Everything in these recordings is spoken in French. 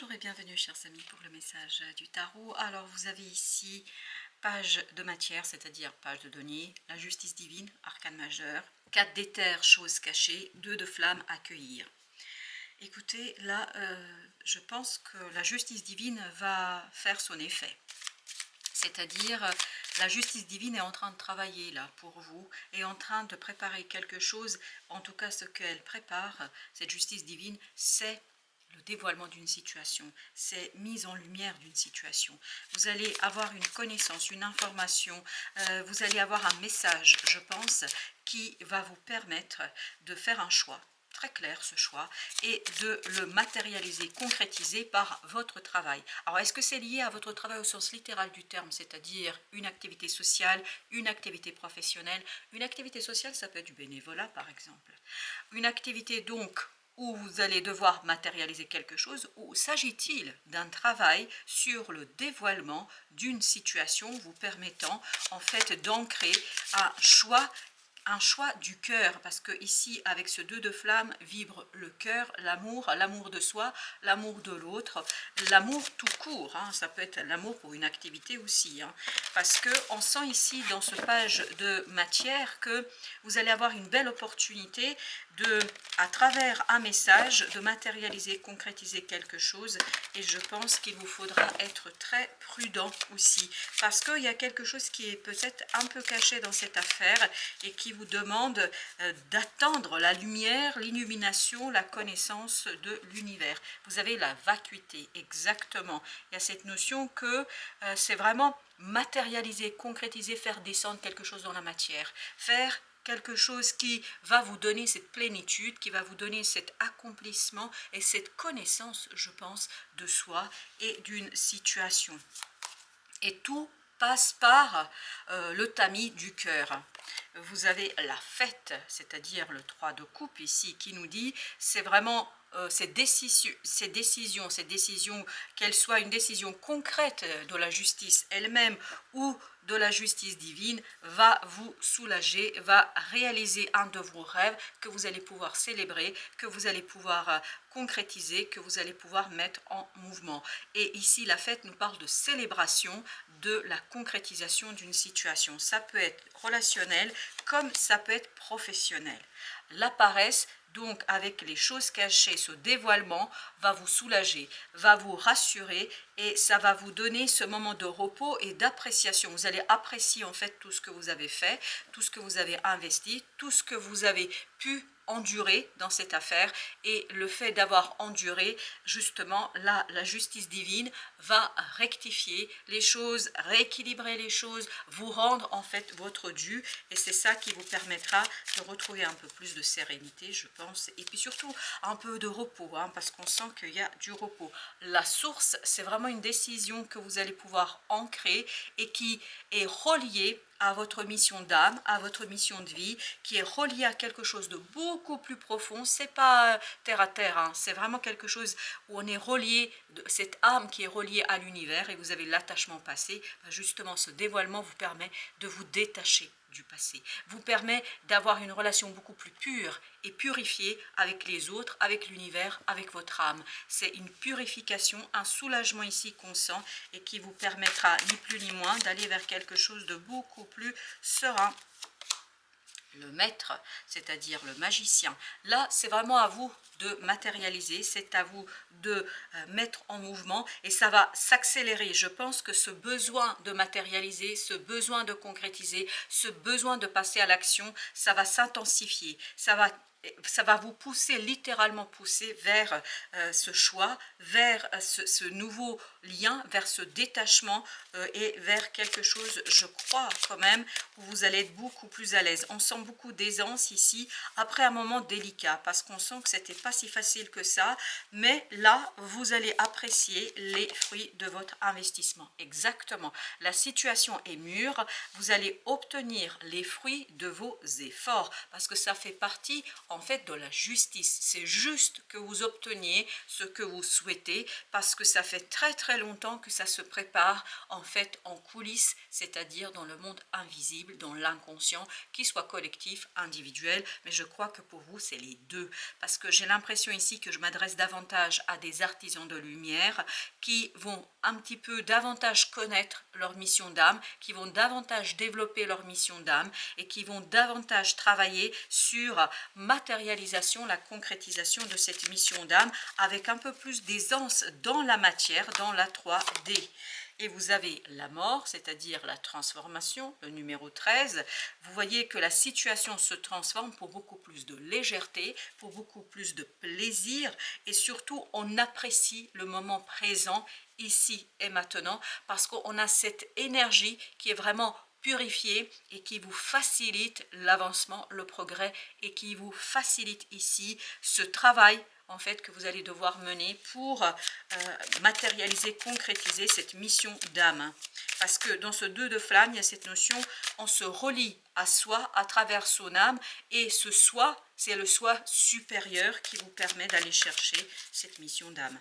Bonjour et bienvenue chers amis pour le message du tarot. Alors vous avez ici page de matière, c'est-à-dire page de denier, la justice divine, arcane majeur, 4 d'éther, choses cachées, 2 de flamme, accueillir. Écoutez, là je pense que la justice divine va faire son effet. C'est-à-dire la justice divine est en train de travailler là pour vous, est en train de préparer quelque chose. En tout cas ce qu'elle prépare, cette justice divine, c'est le dévoilement d'une situation, c'est mise en lumière d'une situation. Vous allez avoir une connaissance, une information, vous allez avoir un message, je pense, qui va vous permettre de faire un choix, très clair ce choix, et de le matérialiser, concrétiser par votre travail. Alors est-ce que c'est lié à votre travail au sens littéral du terme, c'est-à-dire une activité sociale, une activité professionnelle? Une activité sociale, ça peut être du bénévolat par exemple. Une activité donc où vous allez devoir matérialiser quelque chose, ou s'agit-il d'un travail sur le dévoilement d'une situation vous permettant en fait d'ancrer un choix du cœur, parce que ici avec ce 2 de flamme vibre le cœur, l'amour de soi, l'amour de l'autre, l'amour tout court, hein, ça peut être l'amour pour une activité aussi, hein, parce que on sent ici dans ce page de matière que vous allez avoir une belle opportunité de, à travers un message, de matérialiser, concrétiser quelque chose, et je pense qu'il vous faudra être très prudent aussi, parce qu'il y a quelque chose qui est peut-être un peu caché dans cette affaire et qui vous demande d'attendre la lumière, l'illumination, la connaissance de l'univers. Vous avez la vacuité, exactement. Il y a cette notion que c'est vraiment matérialiser, concrétiser, faire descendre quelque chose dans la matière, faire quelque chose qui va vous donner cette plénitude, qui va vous donner cet accomplissement et cette connaissance, je pense, de soi et d'une situation. Et tout passe par le tamis du cœur. Vous avez la fête, c'est-à-dire le 3 de coupe ici, qui nous dit, c'est vraiment ces décisions, qu'elles soient une décision concrète de la justice elle-même ou de la justice divine, va vous soulager, va réaliser un de vos rêves que vous allez pouvoir célébrer, que vous allez pouvoir concrétiser, que vous allez pouvoir mettre en mouvement. Et ici, la fête nous parle de célébration, de la concrétisation d'une situation. Ça peut être relationnel comme ça peut être professionnel. La paresse, donc avec les choses cachées, ce dévoilement va vous soulager, va vous rassurer, et ça va vous donner ce moment de repos et d'appréciation. Vous allez apprécier en fait tout ce que vous avez fait, tout ce que vous avez investi, tout ce que vous avez pu endurer dans cette affaire, et le fait d'avoir enduré, justement, là, la justice divine va rectifier les choses, rééquilibrer les choses, vous rendre en fait votre dû, et c'est ça qui vous permettra de retrouver un peu plus de sérénité, je pense, et puis surtout un peu de repos, hein, parce qu'on sent qu'il y a du repos. La source, c'est vraiment une décision que vous allez pouvoir ancrer et qui est reliée à votre mission d'âme, à votre mission de vie, qui est reliée à quelque chose de beaucoup plus profond. C'est pas terre à terre, hein, c'est vraiment quelque chose où on est relié, cette âme qui est reliée à l'univers, et vous avez l'attachement passé. Justement, ce dévoilement vous permet de vous détacher du passé, vous permet d'avoir une relation beaucoup plus pure et purifiée avec les autres, avec l'univers, avec votre âme. C'est une purification, un soulagement ici qu'on sent, et qui vous permettra ni plus ni moins d'aller vers quelque chose de beaucoup plus serein. Le maître, c'est-à-dire le magicien, là c'est vraiment à vous de matérialiser, c'est à vous de mettre en mouvement, et ça va s'accélérer. Je pense que ce besoin de matérialiser, ce besoin de concrétiser, ce besoin de passer à l'action, ça va s'intensifier, ça va vous pousser, littéralement pousser vers ce choix, vers ce nouveau lien, vers ce détachement, et vers quelque chose, je crois quand même, où vous allez être beaucoup plus à l'aise. On sent beaucoup d'aisance ici, après un moment délicat, parce qu'on sent que c'était pas si facile que ça, mais là, vous allez apprécier les fruits de votre investissement. Exactement. La situation est mûre, vous allez obtenir les fruits de vos efforts, parce que ça fait partie en fait de la justice. C'est juste que vous obteniez ce que vous souhaitez parce que ça fait très très longtemps que ça se prépare en fait en coulisses, c'est-à-dire dans le monde invisible, dans l'inconscient, qu'il soit collectif, individuel, mais je crois que pour vous c'est les deux parce que j'ai l'impression ici que je m'adresse davantage à des artisans de lumière qui vont un petit peu davantage connaître leur mission d'âme, qui vont davantage développer leur mission d'âme et qui vont davantage travailler sur matérialisation, la concrétisation de cette mission d'âme avec un peu plus d'aisance dans la matière, dans la 3D. Et vous avez la mort, c'est-à-dire la transformation, le numéro 13. Vous voyez que la situation se transforme pour beaucoup plus de légèreté, pour beaucoup plus de plaisir et surtout on apprécie le moment présent ici et maintenant parce qu'on a cette énergie qui est vraiment purifiée et qui vous facilite l'avancement, le progrès et qui vous facilite ici ce travail en fait que vous allez devoir mener pour matérialiser, concrétiser cette mission d'âme. Parce que dans ce 2 de flamme, il y a cette notion, on se relie à soi à travers son âme et ce soi, c'est le soi supérieur qui vous permet d'aller chercher cette mission d'âme.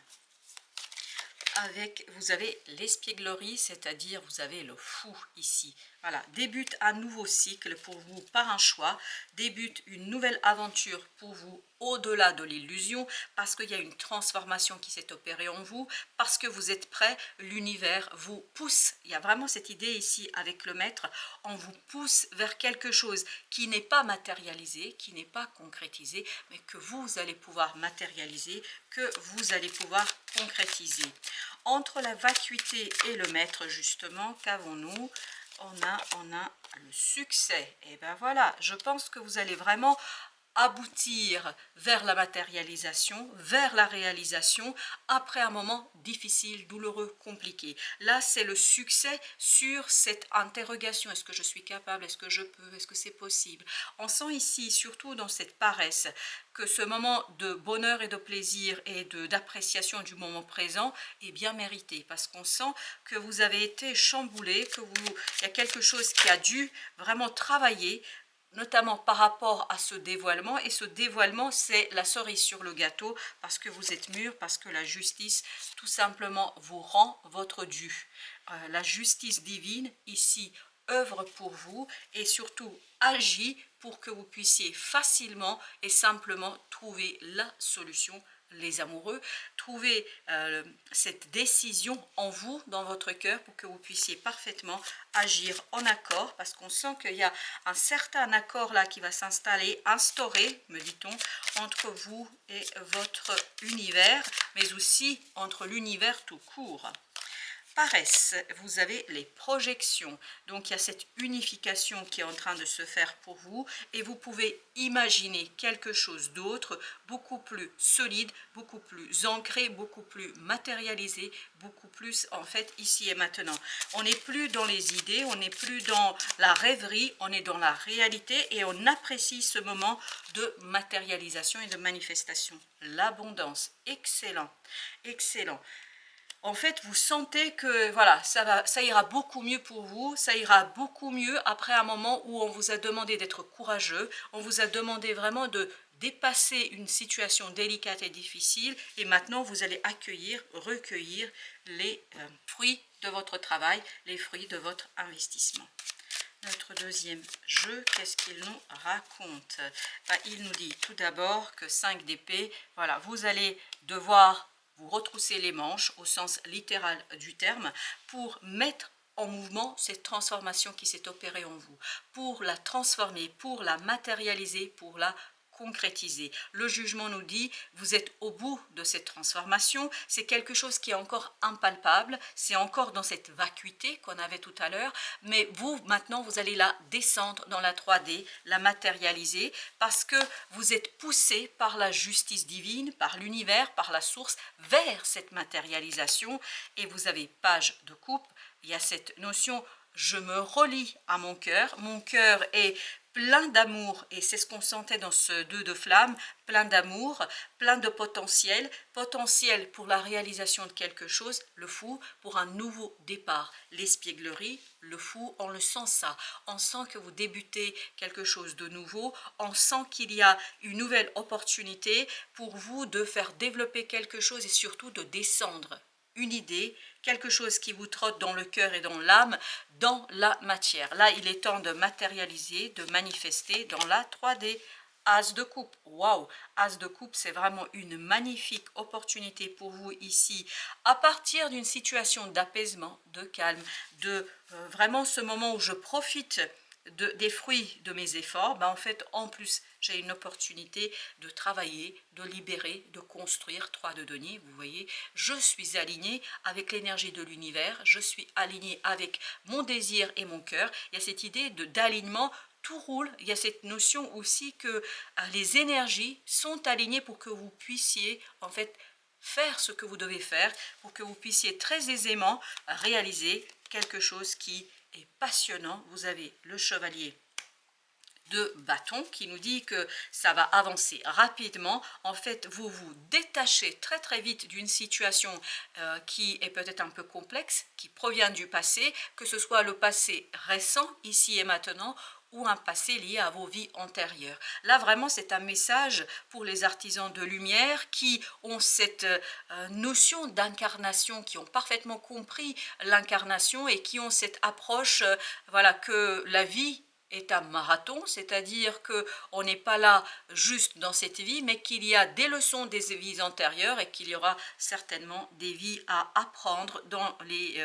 Vous avez l'espièglerie, c'est-à-dire vous avez le fou ici. Voilà, débute un nouveau cycle pour vous par un choix, débute une nouvelle aventure pour vous au-delà de l'illusion, parce qu'il y a une transformation qui s'est opérée en vous, parce que vous êtes prêt, l'univers vous pousse. Il y a vraiment cette idée ici avec le maître, on vous pousse vers quelque chose qui n'est pas matérialisé, qui n'est pas concrétisé, mais que vous allez pouvoir matérialiser, que vous allez pouvoir concrétiser. Entre la vacuité et le maître, justement, qu'avons-nous? On a le succès. Et ben voilà, je pense que vous allez vraiment aboutir vers la matérialisation, vers la réalisation, après un moment difficile, douloureux, compliqué. Là, c'est le succès sur cette interrogation. Est-ce que je suis capable? Est-ce que je peux? Est-ce que c'est possible? On sent ici, surtout dans cette paresse, que ce moment de bonheur et de plaisir et d'appréciation du moment présent est bien mérité, parce qu'on sent que vous avez été chamboulé, il y a quelque chose qui a dû vraiment travailler, notamment par rapport à ce dévoilement, et ce dévoilement c'est la cerise sur le gâteau parce que vous êtes mûr, parce que la justice tout simplement vous rend votre dû. La justice divine ici œuvre pour vous et surtout agit pour que vous puissiez facilement et simplement trouver la solution. Les amoureux, trouvez cette décision en vous, dans votre cœur, pour que vous puissiez parfaitement agir en accord, parce qu'on sent qu'il y a un certain accord là qui va s'installer, instauré, me dit-on, entre vous et votre univers, mais aussi entre l'univers tout court. Paresse, vous avez les projections, donc il y a cette unification qui est en train de se faire pour vous et vous pouvez imaginer quelque chose d'autre, beaucoup plus solide, beaucoup plus ancré, beaucoup plus matérialisé, beaucoup plus en fait ici et maintenant. On n'est plus dans les idées, on n'est plus dans la rêverie, on est dans la réalité et on apprécie ce moment de matérialisation et de manifestation. L'abondance, excellent, excellent. En fait, vous sentez que voilà, ça ira beaucoup mieux pour vous, ça ira beaucoup mieux après un moment où on vous a demandé d'être courageux, on vous a demandé vraiment de dépasser une situation délicate et difficile, et maintenant vous allez accueillir, recueillir les fruits de votre travail, les fruits de votre investissement. Notre deuxième jeu, qu'est-ce qu'il nous raconte? Il nous dit tout d'abord que 5 d'épée, voilà, vous allez devoir vous retrousser les manches au sens littéral du terme pour mettre en mouvement cette transformation qui s'est opérée en vous, pour la transformer, pour la matérialiser, pour la concrétiser. Le jugement nous dit, vous êtes au bout de cette transformation, c'est quelque chose qui est encore impalpable, c'est encore dans cette vacuité qu'on avait tout à l'heure, mais vous, maintenant, vous allez la descendre dans la 3D, la matérialiser, parce que vous êtes poussé par la justice divine, par l'univers, par la source, vers cette matérialisation, et vous avez page de coupe, il y a cette notion, je me relie à mon cœur est plein d'amour, et c'est ce qu'on sentait dans ce 2 de flamme, plein d'amour, plein de potentiel, potentiel pour la réalisation de quelque chose, le fou, pour un nouveau départ, l'espièglerie, le fou, on le sent ça, on sent que vous débutez quelque chose de nouveau, on sent qu'il y a une nouvelle opportunité pour vous de faire développer quelque chose et surtout de descendre une idée, quelque chose qui vous trotte dans le cœur et dans l'âme, dans la matière. Là, il est temps de matérialiser, de manifester dans la 3D. As de coupe, waouh, As de coupe, c'est vraiment une magnifique opportunité pour vous ici, à partir d'une situation d'apaisement, de calme, de vraiment ce moment où je profite des fruits de mes efforts, ben en fait, en plus, j'ai une opportunité de travailler, de libérer, de construire. 3 de denier, vous voyez, je suis alignée avec l'énergie de l'univers, je suis alignée avec mon désir et mon cœur. Il y a cette idée d'alignement, tout roule. Il y a cette notion aussi que les énergies sont alignées pour que vous puissiez, en fait, faire ce que vous devez faire, pour que vous puissiez très aisément réaliser quelque chose qui est passionnant. Vous avez le chevalier de bâton qui nous dit que ça va avancer rapidement. En fait, vous vous détachez très très vite d'une situation qui est peut-être un peu complexe, qui provient du passé, que ce soit le passé récent, ici et maintenant, ou un passé lié à vos vies antérieures. Là, vraiment, c'est un message pour les artisans de lumière qui ont cette notion d'incarnation, qui ont parfaitement compris l'incarnation et qui ont cette approche, voilà, que la vie est un marathon, c'est-à-dire qu'on n'est pas là juste dans cette vie, mais qu'il y a des leçons des vies antérieures et qu'il y aura certainement des vies à apprendre dans les...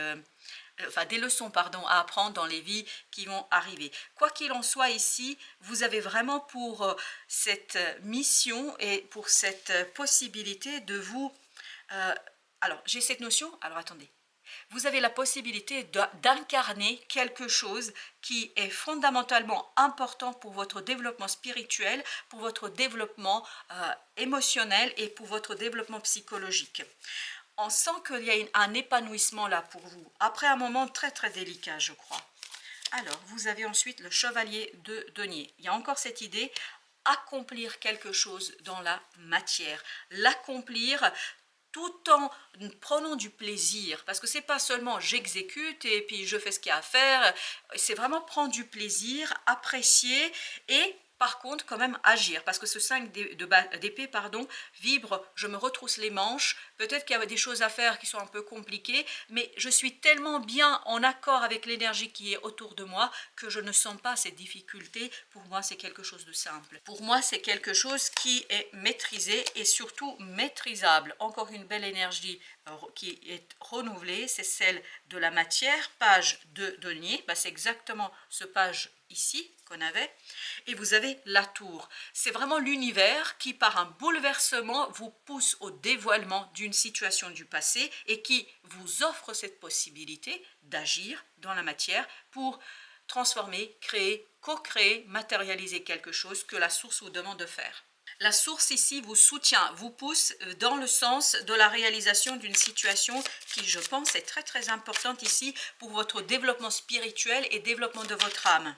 enfin des leçons pardon à apprendre dans les vies qui vont arriver. Quoi qu'il en soit ici, vous avez vraiment pour cette mission et pour cette possibilité de vous... alors j'ai cette notion, alors attendez. Vous avez la possibilité d'incarner quelque chose qui est fondamentalement important pour votre développement spirituel, pour votre développement émotionnel et pour votre développement psychologique. On sent qu'il y a un épanouissement là pour vous, après un moment très très délicat, je crois. Alors, vous avez ensuite le chevalier de denier. Il y a encore cette idée, accomplir quelque chose dans la matière, l'accomplir tout en prenant du plaisir, parce que c'est pas seulement j'exécute et puis je fais ce qu'il y a à faire, c'est vraiment prendre du plaisir, apprécier et par contre quand même agir, parce que ce 5 d'épée pardon, vibre, je me retrousse les manches, peut-être qu'il y a des choses à faire qui sont un peu compliquées, mais je suis tellement bien en accord avec l'énergie qui est autour de moi que je ne sens pas ces difficultés. Pour moi, c'est quelque chose de simple. Pour moi, c'est quelque chose qui est maîtrisé et surtout maîtrisable. Encore une belle énergie qui est renouvelée, c'est celle de la matière, page de denier. C'est exactement ce page ici qu'on avait, et vous avez la tour. C'est vraiment l'univers qui, par un bouleversement, vous pousse au dévoilement d'une situation du passé et qui vous offre cette possibilité d'agir dans la matière pour transformer, créer, co-créer, matérialiser quelque chose que la source vous demande de faire. La source ici vous soutient, vous pousse dans le sens de la réalisation d'une situation qui, je pense, est très très importante ici pour votre développement spirituel et développement de votre âme.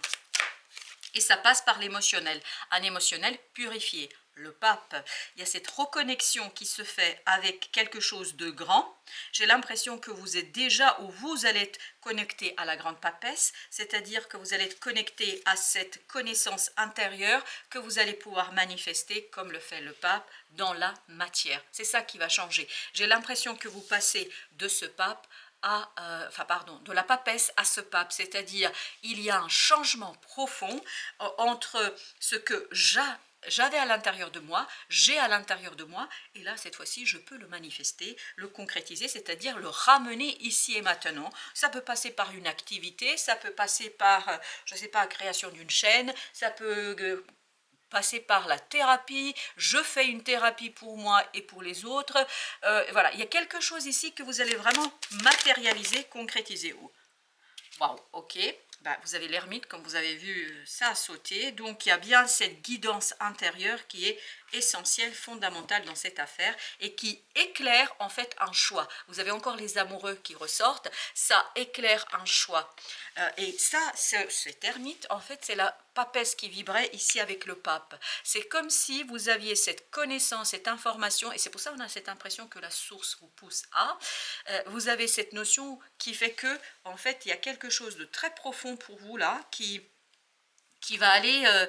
Et ça passe par l'émotionnel, un émotionnel purifié. Le pape, il y a cette reconnexion qui se fait avec quelque chose de grand. J'ai l'impression que vous êtes déjà, ou vous allez être connecté à la grande papesse, c'est-à-dire que vous allez être connecté à cette connaissance intérieure que vous allez pouvoir manifester, comme le fait le pape, dans la matière. C'est ça qui va changer. J'ai l'impression que vous passez de ce pape de la papesse à ce pape, c'est-à-dire il y a un changement profond entre ce que j'avais à l'intérieur de moi, j'ai à l'intérieur de moi, et là, cette fois-ci, je peux le manifester, le concrétiser, c'est-à-dire le ramener ici et maintenant. Ça peut passer par une activité, ça peut passer par, je ne sais pas, la création d'une chaîne, ça peut passer par la thérapie, je fais une thérapie pour moi et pour les autres. Voilà, il y a quelque chose ici que vous allez vraiment matérialiser, concrétiser. Waouh, ok. Vous avez l'ermite, comme vous avez vu, ça a sauté. Donc, il y a bien cette guidance intérieure qui est essentielle, fondamentale dans cette affaire et qui éclaire en fait un choix. Vous avez encore les amoureux qui ressortent, ça éclaire un choix. Et ça, cet ermite, en fait, c'est la papesse qui vibrait ici avec le pape. C'est comme si vous aviez cette connaissance, cette information, et c'est pour ça qu'on a cette impression que la source vous pousse à. Vous avez cette notion qui fait que, en fait, il y a quelque chose de très profond pour vous là, qui va aller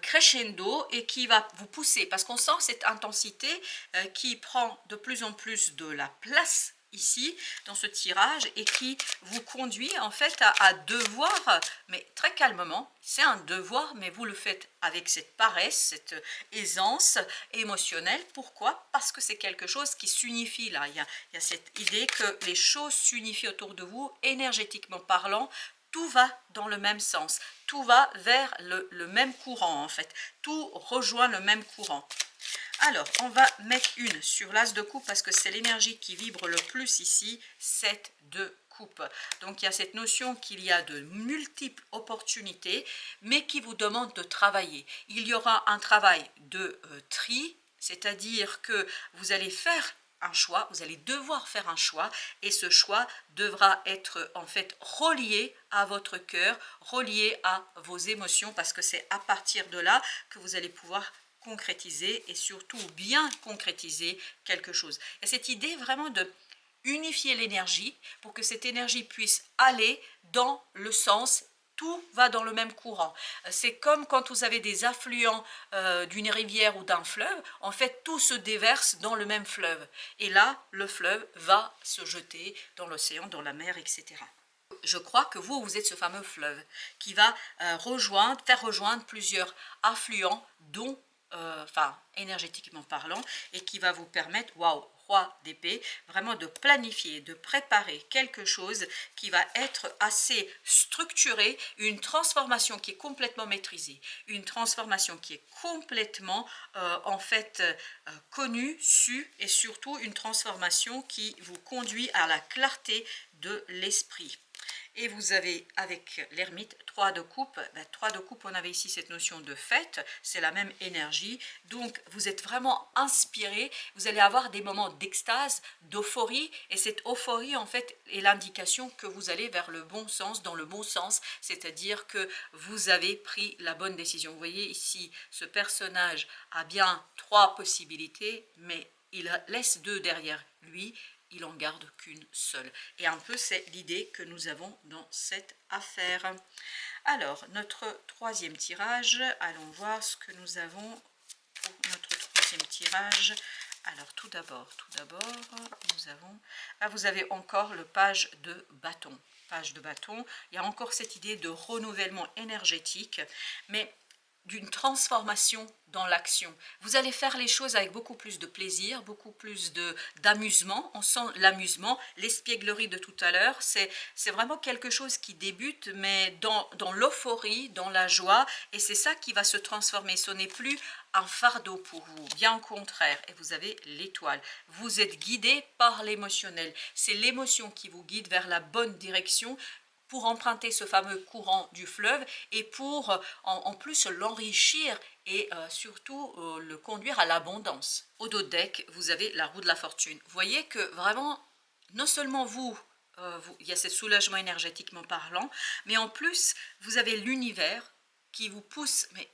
crescendo et qui va vous pousser, parce qu'on sent cette intensité qui prend de plus en plus de la place ici dans ce tirage et qui vous conduit en fait à devoir, mais très calmement, c'est un devoir, mais vous le faites avec cette paresse, cette aisance émotionnelle. Pourquoi? Parce que c'est quelque chose qui s'unifie là. Il y a cette idée que les choses s'unifient autour de vous, énergétiquement parlant. Tout va dans le même sens, tout va vers le même courant en fait, tout rejoint le même courant. Alors, on va mettre une sur l'as de coupe parce que c'est l'énergie qui vibre le plus ici, 7 de coupe. Donc, il y a cette notion qu'il y a de multiples opportunités, mais qui vous demande de travailler. Il y aura un travail de tri, c'est-à-dire que vous allez faire un choix, vous allez devoir faire un choix et ce choix devra être en fait relié à votre cœur, relié à vos émotions parce que c'est à partir de là que vous allez pouvoir concrétiser et surtout bien concrétiser quelque chose. Il y a cette idée vraiment de unifier l'énergie pour que cette énergie puisse aller dans le sens, tout va dans le même courant. C'est comme quand vous avez des affluents d'une rivière ou d'un fleuve, en fait tout se déverse dans le même fleuve. Et là, le fleuve va se jeter dans l'océan, dans la mer, etc. Je crois que vous êtes ce fameux fleuve qui va faire rejoindre plusieurs affluents, dont enfin énergétiquement parlant, et qui va vous permettre, waouh, roi d'épée, vraiment de planifier, de préparer quelque chose qui va être assez structuré, une transformation qui est complètement maîtrisée, une transformation qui est complètement en fait connue, su, et surtout une transformation qui vous conduit à la clarté de l'esprit. Et vous avez avec l'ermite 3 de coupe. 3 de coupe, on avait ici cette notion de fête, c'est la même énergie. Donc vous êtes vraiment inspiré, vous allez avoir des moments d'extase, d'euphorie. Et cette euphorie en fait est l'indication que vous allez vers le bon sens, dans le bon sens. C'est-à-dire que vous avez pris la bonne décision. Vous voyez ici, ce personnage a bien 3 possibilités, mais il laisse 2 derrière lui. Il en garde qu'une seule. Et un peu, c'est l'idée que nous avons dans cette affaire. Alors, notre troisième tirage, allons voir ce que nous avons pour notre troisième tirage. Alors, tout d'abord, nous avons... Là, vous avez encore le page de bâton. Page de bâton, il y a encore cette idée de renouvellement énergétique, mais d'une transformation dans l'action. Vous allez faire les choses avec beaucoup plus de plaisir, beaucoup plus d'amusement. On sent l'amusement, l'espièglerie de tout à l'heure. C'est vraiment quelque chose qui débute, mais dans l'euphorie, dans la joie. Et c'est ça qui va se transformer. Ce n'est plus un fardeau pour vous, bien au contraire. Et vous avez l'étoile. Vous êtes guidé par l'émotionnel. C'est l'émotion qui vous guide vers la bonne direction, pour emprunter ce fameux courant du fleuve et pour en plus l'enrichir et surtout le conduire à l'abondance. Au dos de deck, vous avez la roue de la fortune. Vous voyez que vraiment, non seulement il y a ce soulagement énergétiquement parlant, mais en plus, vous avez l'univers qui vous pousse, mais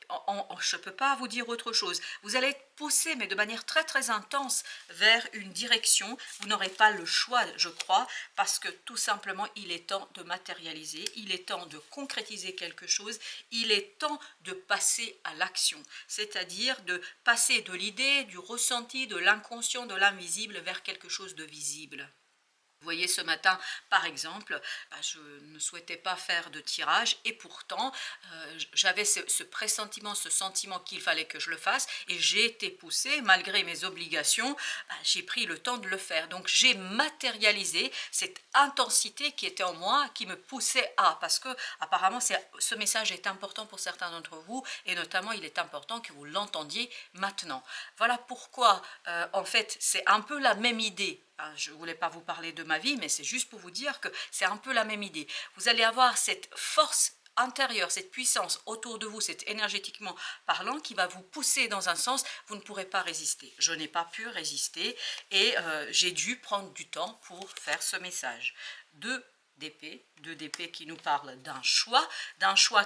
je ne peux pas vous dire autre chose. Vous allez être poussé, mais de manière très très intense, vers une direction. Vous n'aurez pas le choix, je crois, parce que tout simplement, il est temps de matérialiser, il est temps de concrétiser quelque chose, il est temps de passer à l'action, c'est-à-dire de passer de l'idée, du ressenti, de l'inconscient, de l'invisible, vers quelque chose de visible. Vous voyez, ce matin, par exemple, je ne souhaitais pas faire de tirage et pourtant, j'avais ce pressentiment, ce sentiment qu'il fallait que je le fasse et j'ai été poussée, malgré mes obligations, j'ai pris le temps de le faire. Donc, j'ai matérialisé cette intensité qui était en moi, qui me poussait à, parce que apparemment, ce message est important pour certains d'entre vous et notamment, il est important que vous l'entendiez maintenant. Voilà pourquoi, en fait, c'est un peu la même idée. Je ne voulais pas vous parler de ma vie, mais c'est juste pour vous dire que c'est un peu la même idée. Vous allez avoir cette force intérieure, cette puissance autour de vous, c'est énergétiquement parlant, qui va vous pousser dans un sens, vous ne pourrez pas résister. Je n'ai pas pu résister et j'ai dû prendre du temps pour faire ce message. 2 d'épée, 2 d'épée qui nous parle d'un choix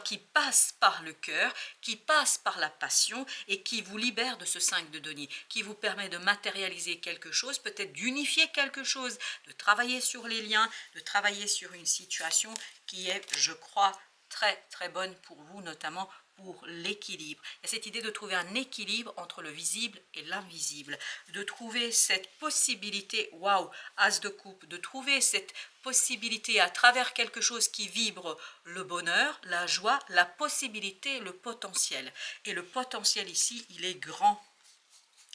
qui passe par le cœur, qui passe par la passion et qui vous libère de ce 5 de denier, qui vous permet de matérialiser quelque chose, peut-être d'unifier quelque chose, de travailler sur les liens, de travailler sur une situation qui est, je crois, très très bonne pour vous, notamment pour l'équilibre. Il y a cette idée de trouver un équilibre entre le visible et l'invisible, de trouver cette possibilité, waouh, as de coupe, de trouver cette possibilité à travers quelque chose qui vibre le bonheur, la joie, la possibilité, le potentiel. Et le potentiel ici, il est grand.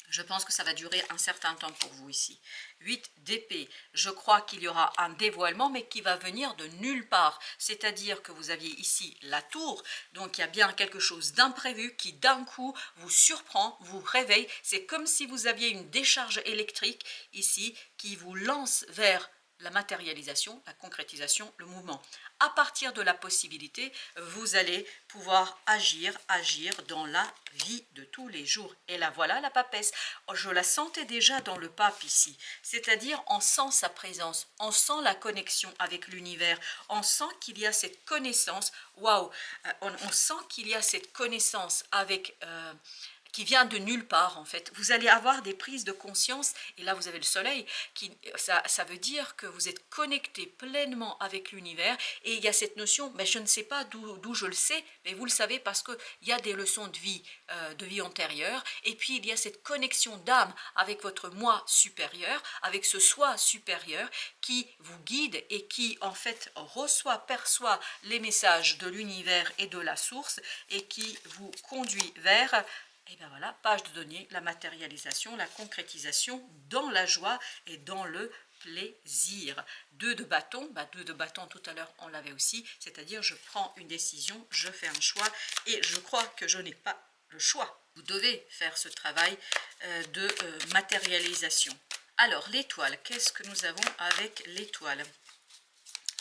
Je pense que ça va durer un certain temps pour vous ici. 8 d'épée, je crois qu'il y aura un dévoilement, mais qui va venir de nulle part. C'est-à-dire que vous aviez ici la tour, donc il y a bien quelque chose d'imprévu qui d'un coup vous surprend, vous réveille. C'est comme si vous aviez une décharge électrique ici qui vous lance vers la matérialisation, la concrétisation, le mouvement. À partir de la possibilité, vous allez pouvoir agir dans la vie de tous les jours. Et là, voilà la papesse. Je la sentais déjà dans le pape ici. C'est-à-dire, on sent sa présence, on sent la connexion avec l'univers, on sent qu'il y a cette connaissance. Waouh, on sent qu'il y a cette connaissance avec... qui vient de nulle part en fait. Vous allez avoir des prises de conscience, et là vous avez le soleil, ça veut dire que vous êtes connecté pleinement avec l'univers, et il y a cette notion, mais je ne sais pas d'où je le sais, mais vous le savez parce qu'il y a des leçons de vie antérieure, et puis il y a cette connexion d'âme avec votre moi supérieur, avec ce soi supérieur qui vous guide et qui en fait perçoit les messages de l'univers et de la source, et qui vous conduit vers... Et bien voilà, page de données, la matérialisation, la concrétisation dans la joie et dans le plaisir. 2 de bâton, 2 de bâton tout à l'heure on l'avait aussi, c'est-à-dire je prends une décision, je fais un choix et je crois que je n'ai pas le choix. Vous devez faire ce travail de matérialisation. Alors l'étoile, qu'est-ce que nous avons avec l'étoile?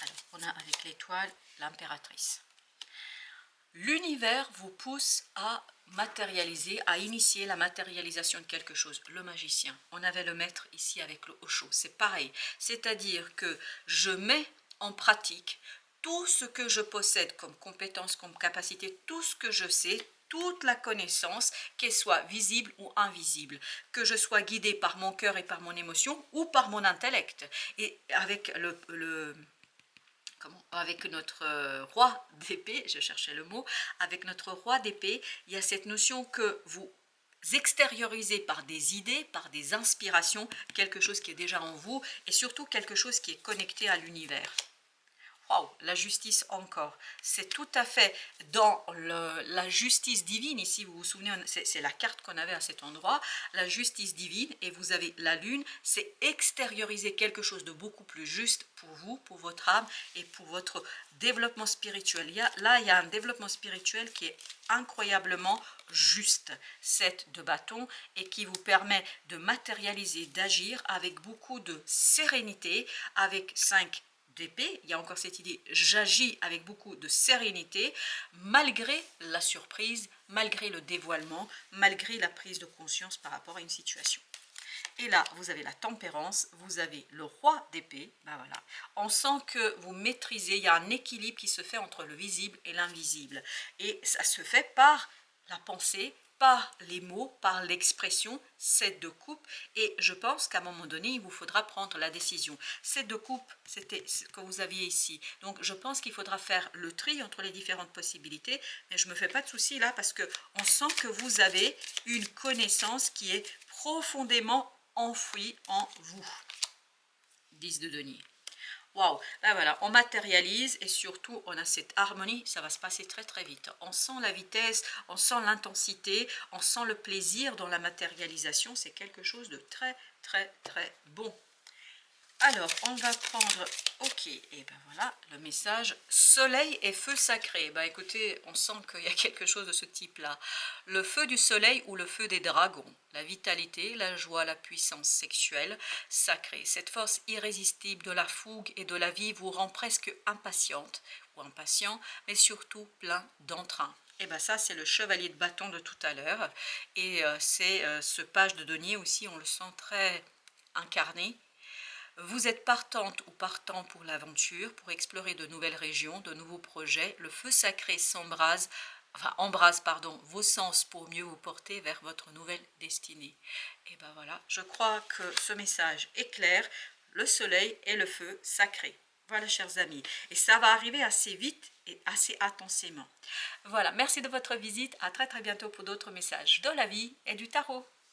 Alors on a avec l'étoile l'impératrice. L'univers vous pousse à matérialiser, à initier la matérialisation de quelque chose. Le magicien, on avait le maître ici avec le Osho, c'est pareil. C'est-à-dire que je mets en pratique tout ce que je possède comme compétence, comme capacité, tout ce que je sais, toute la connaissance, qu'elle soit visible ou invisible, que je sois guidée par mon cœur et par mon émotion ou par mon intellect. Et avec avec notre roi d'épée, je cherchais le mot, avec notre roi d'épée, il y a cette notion que vous extériorisez par des idées, par des inspirations, quelque chose qui est déjà en vous et surtout quelque chose qui est connecté à l'univers. Waouh, la justice encore. C'est tout à fait dans la justice divine. Ici, vous vous souvenez, c'est la carte qu'on avait à cet endroit. La justice divine, et vous avez la lune, c'est extérioriser quelque chose de beaucoup plus juste pour vous, pour votre âme et pour votre développement spirituel. Là, il y a un développement spirituel qui est incroyablement juste, 7 de bâton, et qui vous permet de matérialiser, d'agir avec beaucoup de sérénité, avec 5 d'épée, il y a encore cette idée, j'agis avec beaucoup de sérénité, malgré la surprise, malgré le dévoilement, malgré la prise de conscience par rapport à une situation. Et là, vous avez la tempérance, vous avez le roi d'épée, voilà. On sent que vous maîtrisez, il y a un équilibre qui se fait entre le visible et l'invisible. Et ça se fait par la pensée, par les mots, par l'expression, 7 de coupe, et je pense qu'à un moment donné, il vous faudra prendre la décision. 7 de coupe, c'était ce que vous aviez ici. Donc je pense qu'il faudra faire le tri entre les différentes possibilités, mais je ne me fais pas de soucis là, parce qu'on sent que vous avez une connaissance qui est profondément enfouie en vous. 10 de denier. Waouh, là voilà, on matérialise et surtout on a cette harmonie, ça va se passer très très vite. On sent la vitesse, on sent l'intensité, on sent le plaisir dans la matérialisation, c'est quelque chose de très très très bon. Alors, on va prendre, ok, et ben voilà, le message soleil et feu sacré. Ben écoutez, on sent qu'il y a quelque chose de ce type-là. Le feu du soleil ou le feu des dragons, la vitalité, la joie, la puissance sexuelle sacrée. Cette force irrésistible de la fougue et de la vie vous rend presque impatiente ou impatient, mais surtout plein d'entrain. Et bien ça, c'est le chevalier de bâton de tout à l'heure. Et c'est ce page de denier aussi, on le sent très incarné. Vous êtes partante ou partant pour l'aventure, pour explorer de nouvelles régions, de nouveaux projets. Le feu sacré embrase vos sens pour mieux vous porter vers votre nouvelle destinée. Et ben voilà, je crois que ce message est clair. Le soleil et le feu sacré. Voilà, chers amis. Et ça va arriver assez vite et assez intensément. Voilà, merci de votre visite. À très très bientôt pour d'autres messages de la vie et du tarot.